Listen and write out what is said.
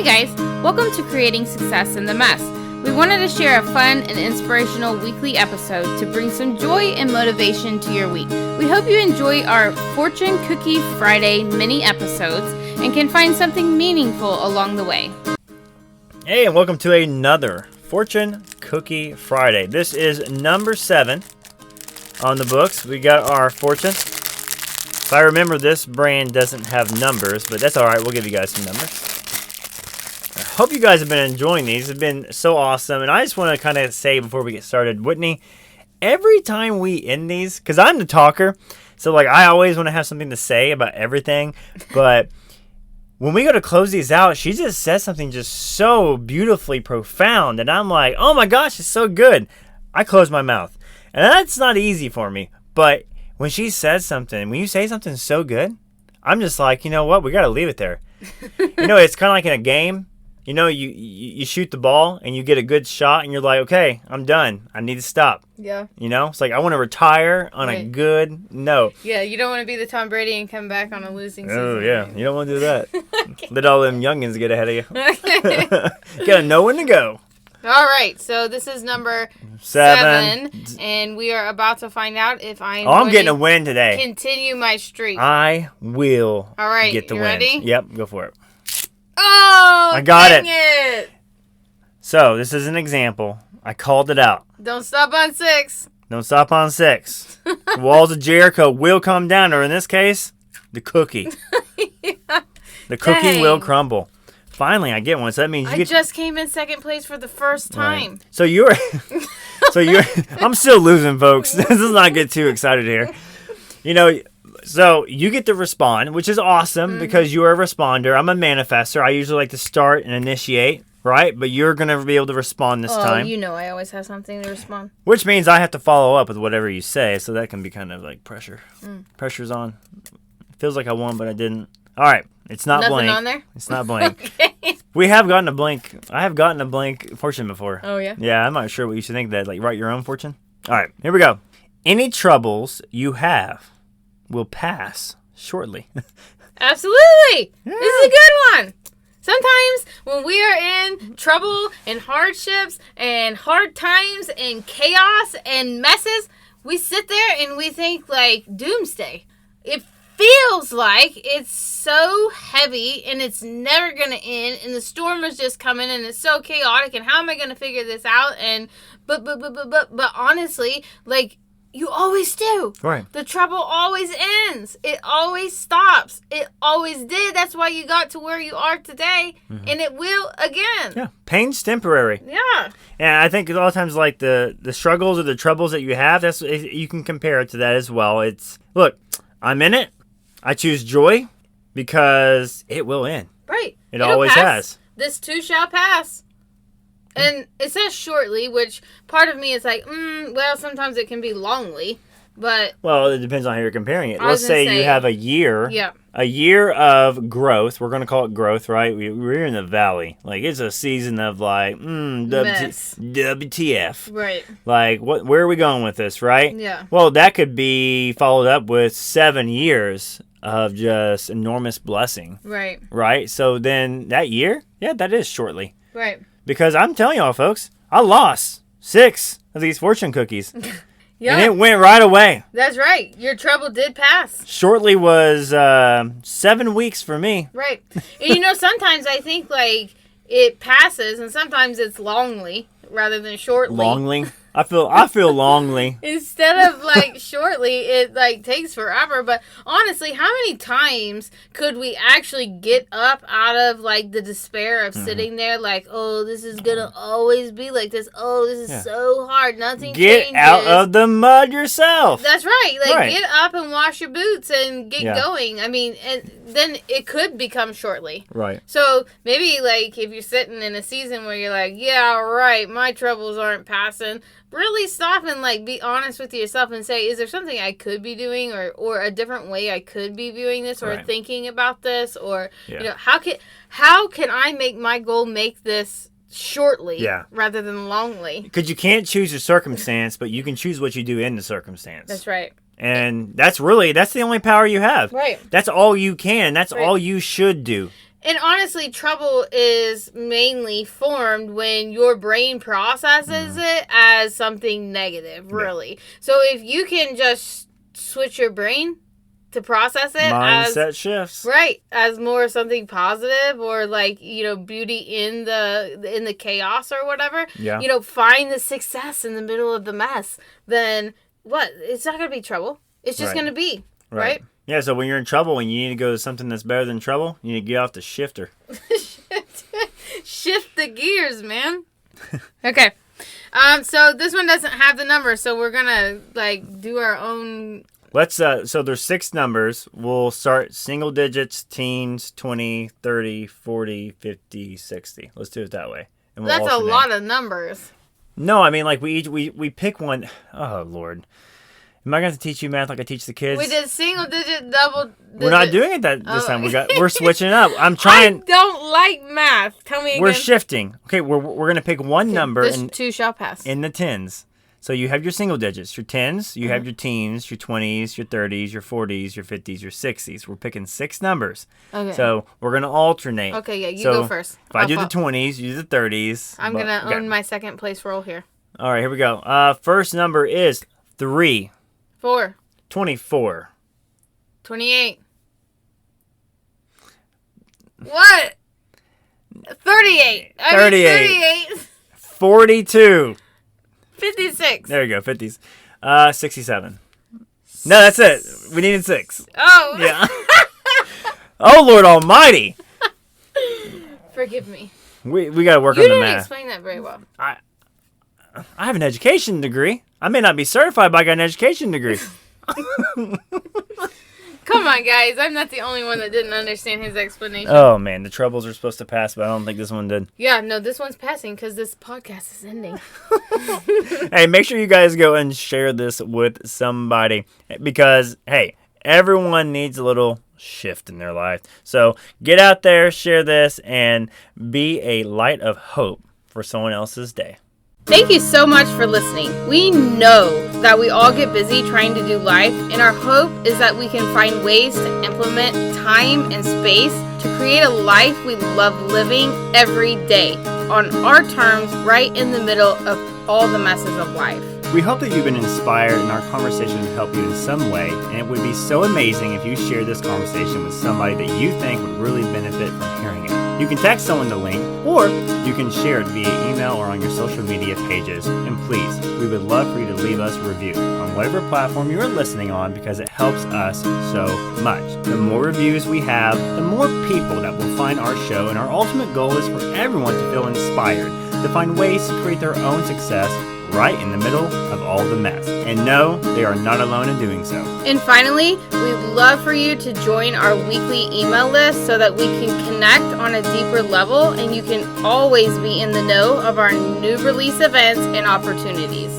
Hey guys, welcome to Creating Success in the Mess. We wanted to share a fun and inspirational weekly episode to bring some joy and motivation to your week. We hope you enjoy our Fortune Cookie Friday mini episodes and can find something meaningful along the way. Hey, and welcome to another Fortune Cookie Friday. This is number 7 on the books. We got our fortune. If I remember, this brand doesn't have numbers, but that's all right. We'll give you guys some numbers. I hope you guys have been enjoying these. They've been so awesome. And I just want to kind of say before we get started, Whitney, every time we end these, because I'm the talker, so like I always want to have something to say about everything, but when we go to close these out, she just says something just so beautifully profound, and I'm like, oh my gosh, it's so good. I close my mouth. And that's not easy for me, but when she says something, when you say something so good, I'm just like, you know what, we got to leave it there. You know, it's kind of like in a game. You know, you shoot the ball and you get a good shot and you're like, okay, I'm done. I need to stop. Yeah. You know, it's like I want to retire on a good note. Yeah, you don't want to be the Tom Brady and come back on a losing season. Oh, yeah. You don't want to do that. Okay. Let all them youngins get ahead of you. You got to know when to go. All right, so this is number 7, and we are about to find out if I'm getting a win today. Continue my streak. I will All right, get the win. Ready? Yep, go for it. Oh, I got it. So, this is an example. I called it out. Don't stop on 6. Don't stop on 6. The walls of Jericho will come down, or in this case, the cookie. Yeah. The cookie will crumble. Finally, I get one. So that means I just came in second place for the first time. Right. So you're I'm still losing, folks. This is not get too excited here. You know, so you get to respond, which is awesome because you are a responder. I'm a manifester. I usually like to start and initiate, right? But you're going to be able to respond this time. You know I always have something to respond. Which means I have to follow up with whatever you say, so that can be kind of like pressure. Pressure's on. It feels like I won, but I didn't. All right. It's not Nothing blank. On there? It's not blank. Okay. We have gotten a blank. I have gotten a blank fortune before. Oh, yeah? Yeah, I'm not sure what you should think of that. Like, write your own fortune? All right, here we go. Any troubles you have will pass shortly. Absolutely. Yeah. This is a good one. Sometimes when we are in trouble and hardships and hard times and chaos and messes, we sit there and we think like doomsday. It feels like it's so heavy and it's never going to end and the storm is just coming and it's so chaotic and how am I going to figure this out? And but honestly, like you always do. Right. The trouble always ends. It always stops. It always did. That's why you got to where you are today and it will again. Yeah. Pain's temporary. Yeah. And I think a lot of times like the struggles or the troubles that you have, that's you can compare it to that as well. It's, look, I'm in it. I choose joy because it will end. Right. It'll always pass. has. This too shall pass. And it says shortly, which part of me is like, well, sometimes it can be longly, but... Well, it depends on how you're comparing it. Let's say you have a year. Yeah. A year of growth. We're going to call it growth, right? We're in the valley. Like, it's a season of, like, WTF. Right. Like, where are we going with this, right? Yeah. Well, that could be followed up with 7 years of just enormous blessing. Right. Right? So then that year, yeah, that is shortly. Right. Because I'm telling y'all, folks, I lost 6 of these fortune cookies. Yeah. And it went right away. That's right. Your trouble did pass. Shortly was 7 weeks for me. Right. And sometimes I think like it passes and sometimes it's longly rather than shortly. Longly? I feel longly. Instead of like shortly, it like takes forever. But honestly, how many times could we actually get up out of like the despair of sitting there like, oh, this is gonna always be like this. Oh, this is so hard. Nothing changes. Get out of the mud yourself. That's right. Like get up and wash your boots and get going. I mean, and then it could become shortly. Right. So maybe like if you're sitting in a season where you're like, yeah, right, my troubles aren't passing. Really stop and like be honest with yourself and say, is there something I could be doing or a different way I could be viewing this or thinking about this or how can I make my goal make this shortly rather than longly? Because you can't choose your circumstance, but you can choose what you do in the circumstance. That's right. And that's the only power you have. Right. That's all you can. That's all you should do. And honestly, trouble is mainly formed when your brain processes it as something negative, really. So if you can just switch your brain to process it Mindset shifts. Right, as more something positive, or like, beauty in the chaos or whatever. Yeah. Find the success in the middle of the mess. Then what? It's not gonna be trouble. It's just gonna be right. Yeah. So when you're in trouble and you need to go to something that's better than trouble, you need to get off the shifter. Shift the gears, man. Okay. So this one doesn't have the number, so we're gonna do our own. Let's so there's 6 numbers. We'll start single digits, teens, 20, 30, 40, 50, 60. Let's do it that way. And That's alternate. A lot of numbers. No, I mean we pick one. Oh Lord. Am I going to teach you math like I teach the kids? We did single digit, double digit. We're not doing it this time. We're switching it up. I'm trying. I don't like math. Tell me again. We're shifting. Okay, we're going to pick one number. This two shall pass. In the tens. So you have your single digits, your tens, you have your teens, your 20s, your 30s, your 40s, your 50s, your 60s. We're picking 6 numbers. Okay. So we're going to alternate. Okay, yeah, you go first. If I do the 20s, you do the 30s. I'm going to own my second place role here. All right, here we go. First number is 3. 4. 24. 28. What? 38. 38. 42. 56. There you go, 50s. 67. No, that's it. We needed 6. Oh. Yeah. Oh, Lord Almighty. Forgive me. We got to work on the math. You didn't explain that very well. I have an education degree. I may not be certified, but I got an education degree. Come on, guys. I'm not the only one that didn't understand his explanation. Oh, man. The troubles are supposed to pass, but I don't think this one did. Yeah, no, this one's passing because this podcast is ending. Hey, make sure you guys go and share this with somebody because, hey, everyone needs a little shift in their life. So get out there, share this, and be a light of hope for someone else's day. Thank you so much for listening. We know that we all get busy trying to do life, and our hope is that we can find ways to implement time and space to create a life we love living every day on our terms, right in the middle of all the messes of life. We hope that you've been inspired and our conversation will help you in some way, and it would be so amazing if you share this conversation with somebody that you think would really benefit from hearing it. You can text someone the link, or you can share it via email or on your social media pages. And please, we would love for you to leave us a review on whatever platform you're listening on because it helps us so much. The more reviews we have, the more people that will find our show, and our ultimate goal is for everyone to feel inspired, to find ways to create their own success right in the middle of all the mess. And no, they are not alone in doing so. And finally, we'd love for you to join our weekly email list so that we can connect on a deeper level and you can always be in the know of our new release events and opportunities.